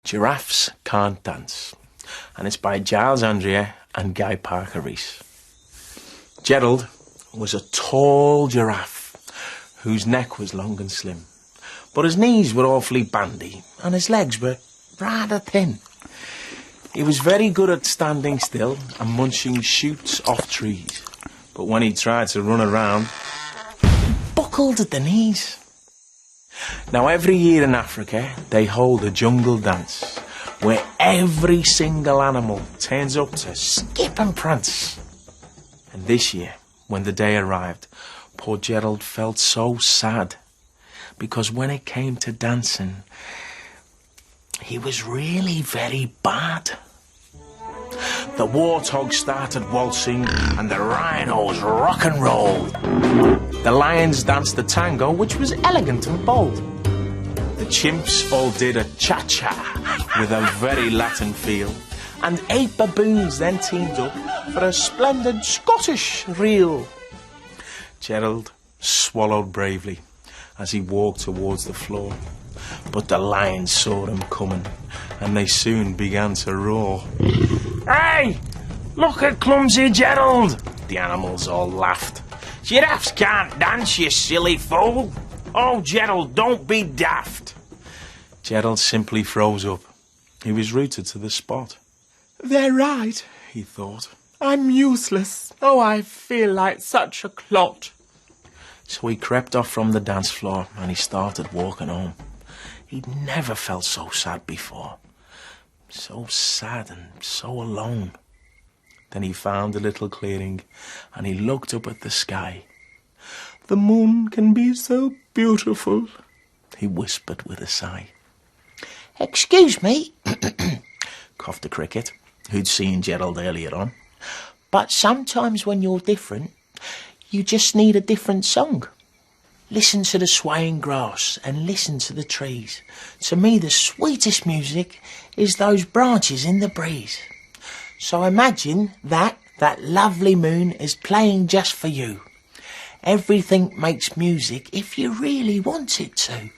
Giraffes Can't Dance, and it's by Giles Andreae and Guy Parker Rees. Gerald was a tall giraffe whose neck was long and slim, but his knees were awfully bandy and his legs were rather thin. He was very good at standing still and munching shoots off trees, but when he tried to run around, he buckled at the knees. Now, every year in Africa, they hold a jungle dance where every single animal turns up to skip and prance. And this year, when the day arrived, poor Gerald felt so sad, because when it came to dancing, he was really very bad. The warthogs started waltzing and the rhinos rock and rolled. The lions danced the tango, which was elegant and bold. The chimps all did a cha-cha with a very Latin feel, and 8 baboons then teamed up for a splendid Scottish reel. Gerald swallowed bravely as he walked towards the floor, but the lions saw him coming and they soon began to roar. "Hey, look at clumsy Gerald!" The animals all laughed. "Giraffes can't dance, you silly fool! Oh, Gerald, don't be daft!" Gerald simply froze up. He was rooted to the spot. "They're right," he thought. "I'm useless. Oh, I feel like such a clot." So he crept off from the dance floor and he started walking home. He'd never felt so sad before. So sad and so alone. Then he found a little clearing and he looked up at the sky. "The moon can be so beautiful," he whispered with a sigh. "Excuse me," coughed the cricket, who'd seen Gerald earlier on, "but sometimes when you're different, you just need a different song. Listen to the swaying grass and listen to the trees. To me, the sweetest music is those branches in the breeze. So imagine that lovely moon is playing just for you. Everything makes music if you really want it to."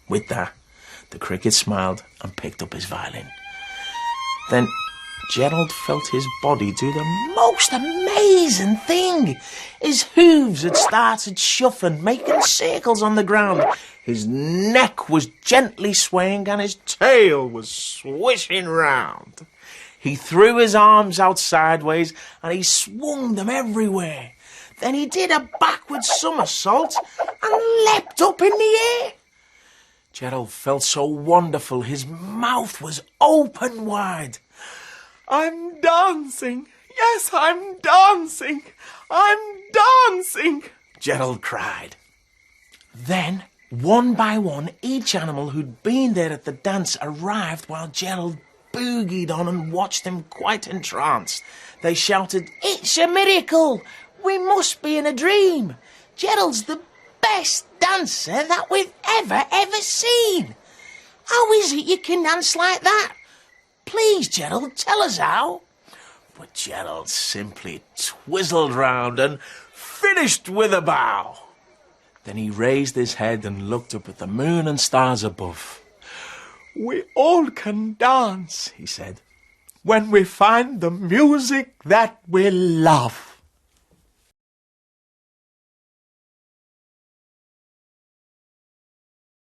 With that, the cricket smiled and picked up his violin. Then Gerald felt his body do the most amazing thing. His hooves had started shuffling, making circles on the ground. His neck was gently swaying and his tail was swishing round. He threw his arms out sideways and he swung them everywhere. Then he did a backward somersault and leapt up in the air. Gerald felt so wonderful, his mouth was open wide. "I'm dancing. Yes, I'm dancing. I'm dancing," Gerald cried. Then, one by one, each animal who'd been there at the dance arrived while Gerald boogied on and watched them quite entranced. They shouted, "It's a miracle! We must be in a dream! Gerald's the best dancer that we've ever seen! How is it you can dance like that? Please, Gerald, tell us how." But Gerald simply twizzled round and finished with a bow. Then he raised his head and looked up at the moon and stars above. "We all can dance," he said, "when we find the music that we love."